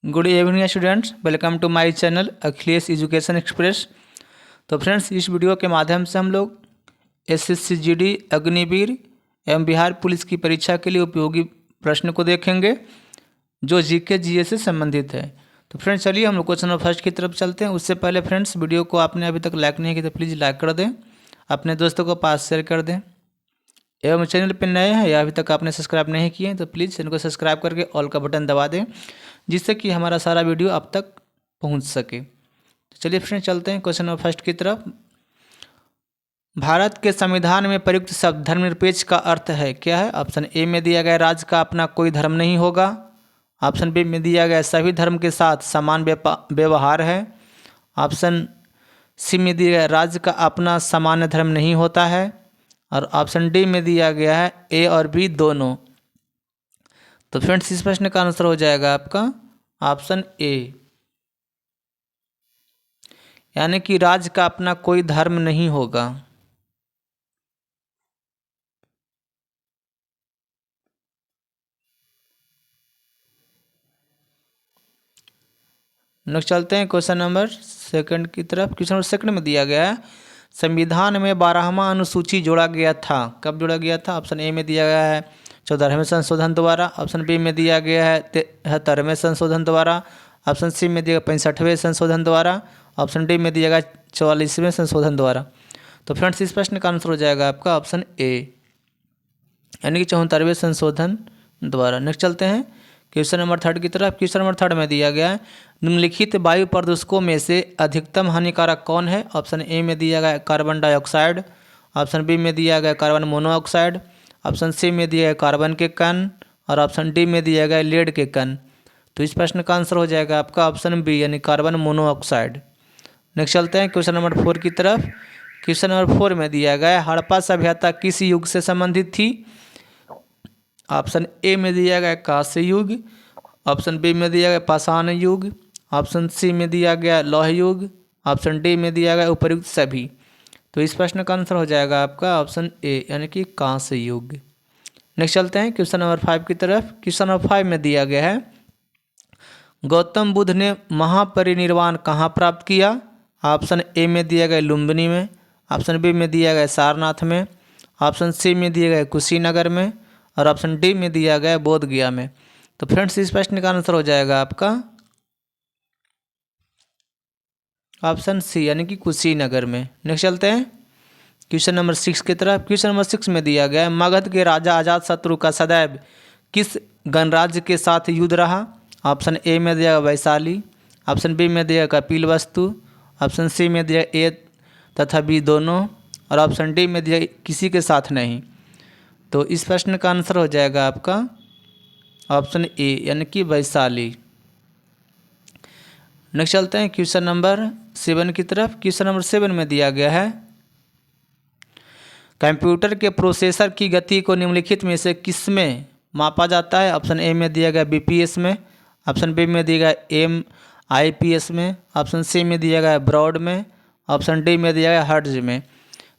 Good evening students, welcome to my channel Akhilesh Education Express. तो friends, इस video के माध्यम से हम लोग एसएससी जीडी, अग्निवीर एवं बिहार पुलिस की परीक्षा के लिए उपयोगी प्रश्न को देखेंगे जो जीके जीएस से संबंधित है। तो फ्रेंड्स चलिए हम लोग क्वेश्चन नंबर फर्स्ट की तरफ चलते हैं। उससे पहले फ्रेंड्स, वीडियो को आपने अभी तक लाइक नहीं किया तो प्लीज़ लाइक कर दें, अपने दोस्तों को पास शेयर कर दें। एवं चैनल पर नए हैं या अभी तक आपने सब्सक्राइब नहीं किए तो प्लीज़ चैनल को सब्सक्राइब करके ऑल का बटन दबा दें, जिससे कि हमारा सारा वीडियो आप तक पहुंच सके। तो चलिए फ्रेंड्स चलते हैं क्वेश्चन नंबर फर्स्ट की तरफ। भारत के संविधान में प्रयुक्त शब्द धर्मनिरपेक्ष का अर्थ है क्या है? ऑप्शन ए में दिया गया राज्य का अपना कोई धर्म नहीं होगा। ऑप्शन बी में दिया गया सभी धर्म के साथ समान व्यवहार है। ऑप्शन सी में दिया गया राज्य का अपना सामान्य धर्म नहीं होता है। और ऑप्शन डी में दिया गया है ए और बी दोनों। तो फ्रेंड्स इस प्रश्न का आंसर हो जाएगा आपका ऑप्शन ए, यानी कि राज्य का अपना कोई धर्म नहीं होगा। नेक्स्ट चलते हैं क्वेश्चन नंबर सेकंड की तरफ। क्वेश्चन नंबर सेकंड में दिया गया है संविधान में 12वां अनुसूची जोड़ा गया था। कब जोड़ा गया था? ऑप्शन ए में दिया गया है 14वें संशोधन द्वारा। ऑप्शन बी में दिया गया है 73वें संशोधन द्वारा। ऑप्शन सी में दिया गया 65वें संशोधन द्वारा। ऑप्शन डी में दिया गया 44वें संशोधन द्वारा। तो फ्रेंड्स इस प्रश्न का आंसर हो जाएगा आपका ऑप्शन ए, यानी कि 74वें संशोधन द्वारा। नेक्स्ट चलते हैं क्वेश्चन नंबर थर्ड की तरफ। क्वेश्चन नंबर थर्ड में दिया गया है निम्नलिखित वायु प्रदूषकों में से अधिकतम हानिकारक कौन है? ऑप्शन ए में दिया गया कार्बन डाइऑक्साइड। ऑप्शन बी में दिया गया कार्बन मोनोऑक्साइड। ऑप्शन सी में दिया गया कार्बन के कण। और ऑप्शन डी में दिया गया लेड के कण। तो इस प्रश्न का आंसर हो जाएगा आपका ऑप्शन बी, यानी कार्बन मोनोऑक्साइड। नेक्स्ट चलते हैं क्वेश्चन नंबर 4 की तरफ। क्वेश्चन नंबर 4 में दिया गया हड़प्पा सभ्यता किस युग से संबंधित थी? ऑप्शन ए में दिया गया कांस्य युग। ऑप्शन बी में दिया गया पाषाण युग। ऑप्शन सी में दिया गया लौह युग। ऑप्शन डी में दिया गया उपर्युक्त सभी। तो इस प्रश्न का आंसर हो जाएगा आपका ऑप्शन ए, यानी कि कांस्य युग। नेक्स्ट चलते हैं क्वेश्चन नंबर 5 की तरफ। क्वेश्चन नंबर 5 में दिया गया है गौतम बुद्ध ने महापरिनिर्वाण कहाँ प्राप्त किया? ऑप्शन ए में दिया गया लुम्बिनी में। ऑप्शन बी में दिया गया सारनाथ में। ऑप्शन सी में दिया गया कुशीनगर में। और ऑप्शन डी में दिया गया बोध गया में। तो फ्रेंड्स इस प्रश्न का आंसर हो जाएगा आपका ऑप्शन सी, यानी कि कुशीनगर में। नेक्स्ट चलते हैं क्वेश्चन नंबर 6 की तरफ। क्वेश्चन नंबर 6 में दिया गया है मगध के राजा अजातशत्रु का सदैव किस गणराज्य के साथ युद्ध रहा? ऑप्शन ए में दिया गया वैशाली। ऑप्शन बी में दिया गया कपिलवस्तु। ऑप्शन सी में दिया ए तथा बी दोनों। और ऑप्शन डी में दिया किसी के साथ नहीं। तो इस प्रश्न का आंसर हो जाएगा आपका ऑप्शन ए, यानी कि वैशाली। नेक्स्ट चलते हैं क्वेश्चन नंबर 7 की तरफ। क्वेश्चन नंबर 7 में दिया गया है कंप्यूटर के प्रोसेसर की गति को निम्नलिखित में से किस में मापा जाता है? ऑप्शन ए में दिया गया बीपीएस में। ऑप्शन बी में दिया गया एमआईपीएस में। ऑप्शन सी में दिया गया ब्रॉड में। ऑप्शन डी में दिया गया हर्ट्ज में।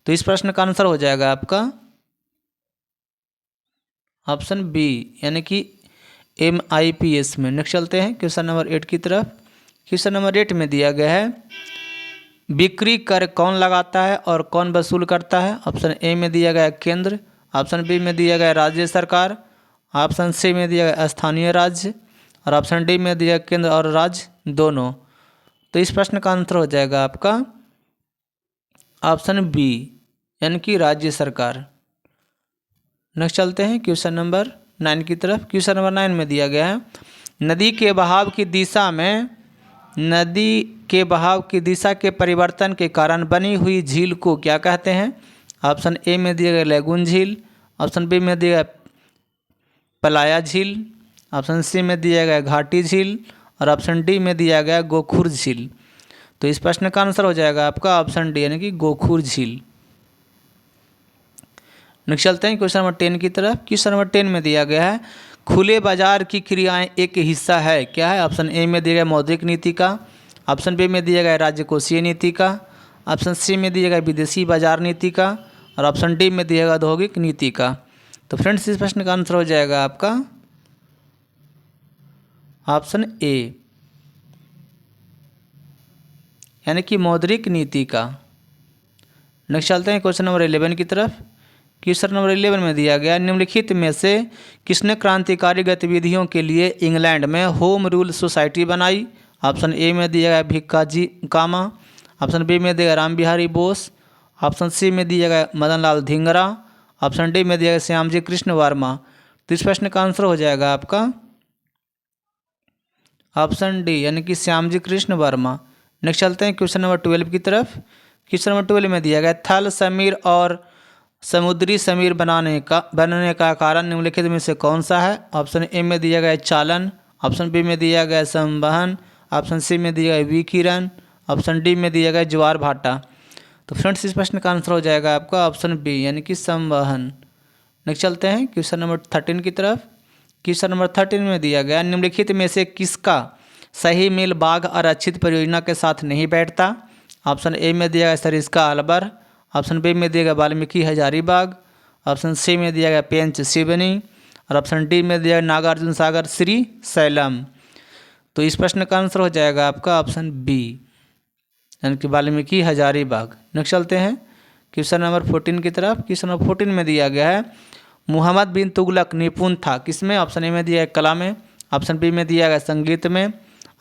तो इस प्रश्न का आंसर हो जाएगा आपका ऑप्शन बी, यानी कि एमआईपीएस में। नेक्स्ट चलते हैं क्वेश्चन नंबर 8 की तरफ। क्वेश्चन नंबर 8 में दिया गया है बिक्री कर कौन लगाता है और कौन वसूल करता है? ऑप्शन ए में दिया गया केंद्र। ऑप्शन बी में दिया गया राज्य सरकार। ऑप्शन सी में दिया गया स्थानीय राज्य। और ऑप्शन डी में दिया केंद्र और राज्य दोनों। तो इस प्रश्न का आंसर हो जाएगा आपका ऑप्शन बी, यानी कि राज्य सरकार। नेक्स्ट चलते हैं क्वेश्चन नंबर 9 की तरफ। क्वेश्चन नंबर 9 में दिया गया है नदी के बहाव की दिशा के परिवर्तन के कारण बनी हुई झील को क्या कहते हैं? ऑप्शन ए में दिया गया लैगून झील। ऑप्शन बी में दिया गया पलाया झील। ऑप्शन सी में दिया गया घाटी झील। और ऑप्शन डी में दिया गया गोखुर झील। तो इस प्रश्न का आंसर हो जाएगा आपका ऑप्शन डी, यानी कि गोखुर झील। नेक्स्ट चलते हैं क्वेश्चन नंबर 10 की तरफ। क्वेश्चन नंबर 10 में दिया गया है खुले बाजार की क्रियाएं एक हिस्सा है क्या है? ऑप्शन ए में दिया गया मौद्रिक नीति का। ऑप्शन बी में दिया गया राजकोषीय नीति का। ऑप्शन सी में दिया गया विदेशी बाजार नीति का। और ऑप्शन डी में दिया गया औद्योगिक नीति का। तो फ्रेंड्स इस प्रश्न का आंसर हो जाएगा आपका ऑप्शन ए, यानी कि मौद्रिक नीति का। नेक्स्ट चलते हैं क्वेश्चन नंबर 11 की तरफ। क्वेश्चन नंबर 11 में दिया गया निम्नलिखित में से किसने क्रांतिकारी गतिविधियों के लिए इंग्लैंड में होम रूल सोसाइटी बनाई। ऑप्शन ए में दिया गया भिक्काजी कामा, ऑप्शन बी में दिया गया राम बिहारी बोस, ऑप्शन सी में दिया गया मदन लाल धिंगरा, ऑप्शन डी में दिया गया श्यामजी कृष्ण वर्मा। तो इस प्रश्न का आंसर हो जाएगा आपका ऑप्शन डी यानी कि श्यामजी कृष्ण वर्मा। नेक्स्ट चलते हैं क्वेश्चन नंबर 12 की तरफ। क्वेश्चन नंबर 12 में दिया गया थल समीर और समुद्री समीर बनने का कारण निम्नलिखित में से कौन सा है। ऑप्शन ए में दिया गया चालन, ऑप्शन बी में दिया गया संवहन, ऑप्शन सी में दिया गया विकिरण, ऑप्शन डी में दिया गया ज्वार भाटा। तो फ्रेंड्स इस प्रश्न का आंसर हो जाएगा आपका ऑप्शन बी यानी कि संवहन। नेक्स्ट चलते हैं क्वेश्चन नंबर 13 की तरफ। क्वेश्चन नंबर 13 में दिया गया निम्नलिखित में से किसका सही मेल बाघ आरक्षित परियोजना के साथ नहीं बैठता। ऑप्शन ए में दिया गया सरिस्का अलबर, ऑप्शन बी में दिया गया वाल्मीकि हजारीबाग, ऑप्शन सी में दिया गया पेंच सिवनी और ऑप्शन डी में दिया गया नागार्जुन सागर श्री सैलम। तो इस प्रश्न का आंसर हो जाएगा आपका ऑप्शन बी यानी कि वाल्मीकि हजारीबाग। नेक्स्ट चलते हैं क्वेश्चन नंबर 14 की तरफ। क्वेश्चन नंबर 14 में दिया गया है मुहम्मद बिन तुगलक निपुण था किसमें। ऑप्शन ए में दिया गया कला में, ऑप्शन बी में दिया गया संगीत में,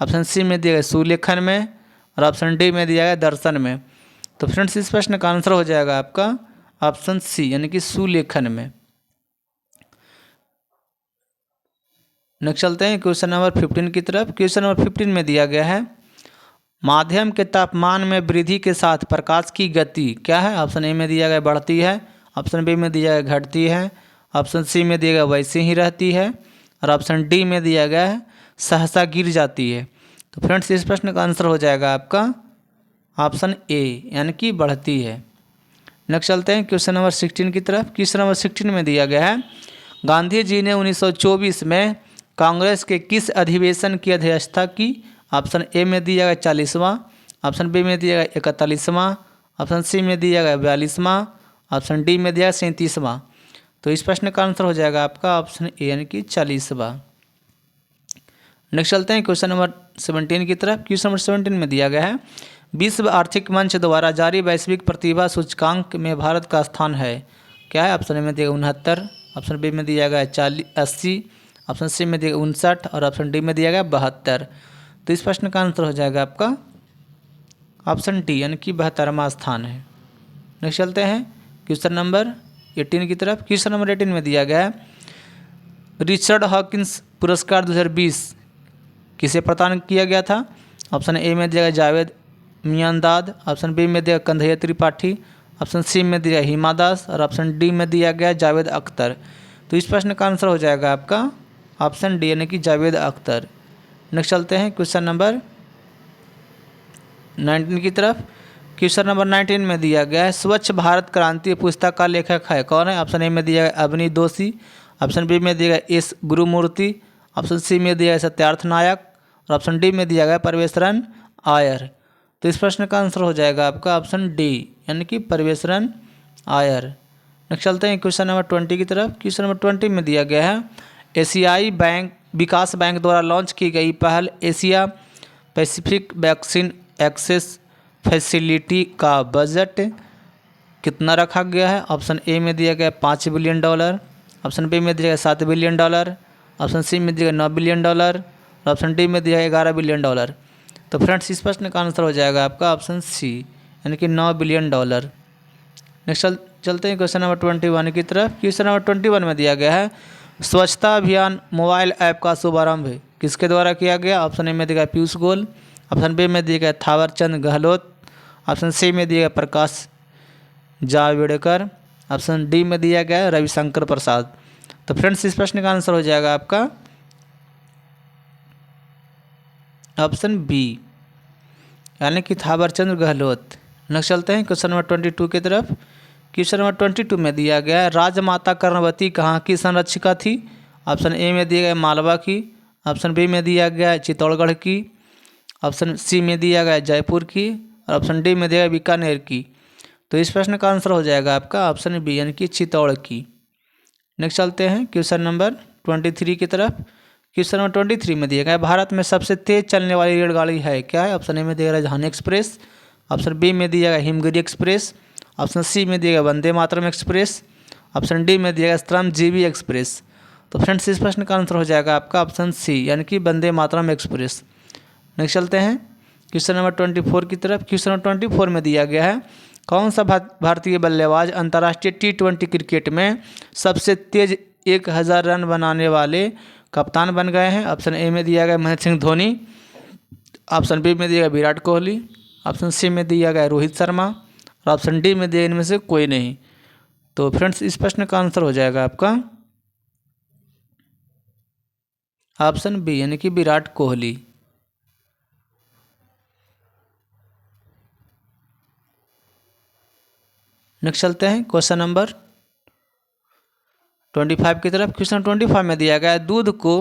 ऑप्शन सी में दिया गया सुलेखन में और ऑप्शन डी में दिया गया दर्शन में। तो फ्रेंड्स इस प्रश्न का आंसर हो जाएगा आपका ऑप्शन सी यानी कि सुलेखन में। नेक्स्ट चलते हैं क्वेश्चन नंबर 15 की तरफ। क्वेश्चन नंबर 15 में दिया गया है माध्यम के तापमान में वृद्धि के साथ प्रकाश की गति क्या है। ऑप्शन ए में दिया गया बढ़ती है, ऑप्शन बी में दिया गया घटती है, ऑप्शन सी में दिया गया वैसे ही रहती है और ऑप्शन डी में दिया गया है सहसा गिर जाती है। तो फ्रेंड्स इस प्रश्न का आंसर हो जाएगा आपका ऑप्शन ए यानी कि बढ़ती है। नेक्स्ट चलते हैं क्वेश्चन नंबर 16 की तरफ। क्वेश्चन नंबर 16 में दिया गया है गांधी जी ने 1924 में कांग्रेस के किस अधिवेशन की अध्यक्षता की। ऑप्शन ए में दिया गया 40वां, ऑप्शन बी में दिया गया 41वां, ऑप्शन सी में दिया गया 42वां, ऑप्शन डी में दिया गया 37वां। तो इस प्रश्न का आंसर हो जाएगा आपका ऑप्शन ए यानी कि 40वां। नेक्स्ट चलते हैं क्वेश्चन नंबर 17 की तरफ। क्वेश्चन नंबर 17 में दिया गया है विश्व आर्थिक मंच द्वारा जारी वैश्विक प्रतिभा सूचकांक में भारत का स्थान है क्या है। ऑप्शन ए में दिया गया 69, ऑप्शन बी में दिया गया 80, ऑप्शन सी में दिया गया 59 और ऑप्शन डी में दिया गया 72। तो इस प्रश्न का आंसर हो जाएगा आपका ऑप्शन डी यानी कि 72वां स्थान है। नेक्स्ट चलते हैं क्वेश्चन नंबर 18 की तरफ। क्वेश्चन नंबर 18 में दिया गया है रिचर्ड हॉकिंस पुरस्कार 2020 किसे प्रदान किया गया था। ऑप्शन ए में दिया गया जावेद मियांदाद, ऑप्शन बी में दिया कंधैया त्रिपाठी, ऑप्शन सी में दिया हिमा दास और ऑप्शन डी में दिया गया जावेद अख्तर। तो इस प्रश्न का आंसर हो जाएगा आपका ऑप्शन डी यानी कि जावेद अख्तर। नेक्स्ट चलते हैं क्वेश्चन नंबर 19 की तरफ। क्वेश्चन नंबर 19 में दिया गया है स्वच्छ भारत क्रांति पुस्तक का लेखक है कौन है। ऑप्शन ए में दिया गया अवनी दोषी, ऑप्शन बी में दिया गया एस गुरुमूर्ति, ऑप्शन सी में दिया गया सत्यार्थ नायक और ऑप्शन डी में दिया गया परवेशरन आयर। तो इस प्रश्न का आंसर हो जाएगा आपका ऑप्शन डी यानी कि परवेशरन आयर। नेक्स्ट चलते हैं क्वेश्चन नंबर 20 की तरफ। क्वेश्चन नंबर 20 में दिया गया है एशियाई विकास बैंक द्वारा लॉन्च की गई पहल Asia Pacific vaccine access facility का बजट कितना रखा गया है। ऑप्शन ए में दिया गया $5 बिलियन, ऑप्शन बी में दिया गया $7 बिलियन, ऑप्शन सी में दिया गया $9 बिलियन और ऑप्शन डी में दिया गया $11 बिलियन। तो फ्रेंड्स इस प्रश्न का आंसर हो जाएगा आपका ऑप्शन सी यानी कि $9 बिलियन। नेक्स्ट चलते हैं क्वेश्चन नंबर 21 की तरफ। क्वेश्चन नंबर 21 में दिया गया है स्वच्छता अभियान मोबाइल ऐप का शुभारंभ किसके द्वारा किया गया। ऑप्शन ए में दिया गया पीयूष गोयल, ऑप्शन बी में दिया गया थावरचंद गहलोत, ऑप्शन सी में दिया गया प्रकाश जावड़ेकर, ऑप्शन डी में दिया गया रविशंकर प्रसाद। तो फ्रेंड्स इस प्रश्न का आंसर हो जाएगा आपका ऑप्शन बी यानी कि थावरचंद गहलोत। नेक्स्ट चलते हैं क्वेश्चन नंबर 22 की तरफ। क्वेश्चन नंबर 22 में दिया गया है राजमाता कर्णवती कहाँ की संरक्षिका थी। ऑप्शन ए में दिया गया मालवा की, ऑप्शन बी में दिया गया चित्तौड़गढ़ की, ऑप्शन सी में दिया गया जयपुर की और ऑप्शन डी में दिया गया बीकानेर की। तो इस प्रश्न का आंसर हो जाएगा आपका ऑप्शन बी यानी कि चित्तौड़ की। नेक्स्ट चलते हैं क्वेश्चन नंबर 23 की तरफ। क्वेश्चन नंबर 23 में दिया गया है भारत में सबसे तेज चलने वाली रेलगाड़ी है, क्या है? ऑप्शन ए में दिया गया राजधानी एक्सप्रेस, ऑप्शन बी में दिया गया हिमगिरी एक्सप्रेस, ऑप्शन सी में दिया गया Vande Mataram express, option D में दिया गया श्रमजीवी एक्सप्रेस। तो फ्रेंड्स इस प्रश्न का आंसर हो जाएगा आपका ऑप्शन सी, यानी कि वंदे मातरम एक्सप्रेस। नेक्स्ट चलते हैं क्वेश्चन नंबर 24 की तरफ। क्वेश्चन नंबर 24 में दिया गया है कौन सा भारतीय बल्लेबाज अंतर्राष्ट्रीय T20 क्रिकेट में सबसे तेज 1000 रन बनाने वाले कप्तान बन गए हैं? ऑप्शन ए में दिया गया महेंद्र सिंह धोनी, ऑप्शन बी में दिया गया विराट कोहली, ऑप्शन सी में दिया गया रोहित शर्मा और ऑप्शन डी में दिया इनमें से कोई नहीं। तो फ्रेंड्स इस प्रश्न का आंसर हो जाएगा आपका ऑप्शन बी, यानी कि विराट कोहली। नेक्स्ट चलते हैं क्वेश्चन नंबर 25 की तरफ। क्वेश्चन 25 में दिया गया है दूध को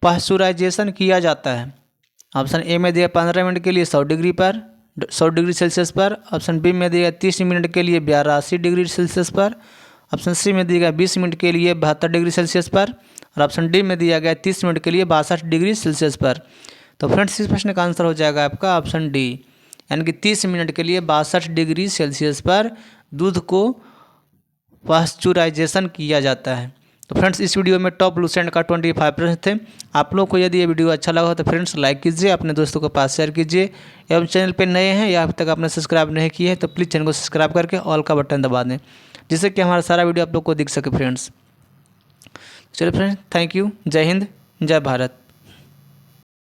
पाश्चुराइजेशन किया जाता है। ऑप्शन ए में दिया 15 मिनट के लिए 100 डिग्री सेल्सियस पर, ऑप्शन बी में दिया 30 मिनट के लिए 82 डिग्री सेल्सियस पर, ऑप्शन सी में दिया गया 20 मिनट के लिए 72 डिग्री सेल्सियस पर और ऑप्शन डी में दिया गया 30 मिनट के लिए 62 डिग्री सेल्सियस पर। तो फ्रेंड्स इस प्रश्न का आंसर हो जाएगा आपका ऑप्शन डी, यानी कि 30 मिनट के लिए 62 डिग्री सेल्सियस पर दूध को पाश्चुराइजेशन किया जाता है। तो फ्रेंड्स इस वीडियो में टॉप लूसेंट का 25 प्रश्न थे। आप लोग को यदि ये वीडियो अच्छा लगा हो तो फ्रेंड्स लाइक कीजिए, अपने दोस्तों के पास शेयर कीजिए, एवं चैनल पे नए हैं या अभी तक आपने सब्सक्राइब नहीं किया है तो प्लीज़ चैनल को सब्सक्राइब करके ऑल का बटन दबा दें, जिससे कि हमारा सारा वीडियो आप लोग को दिख सके फ्रेंड्स। चलिए फ्रेंड्स, थैंक यू, जय हिंद, जय भारत।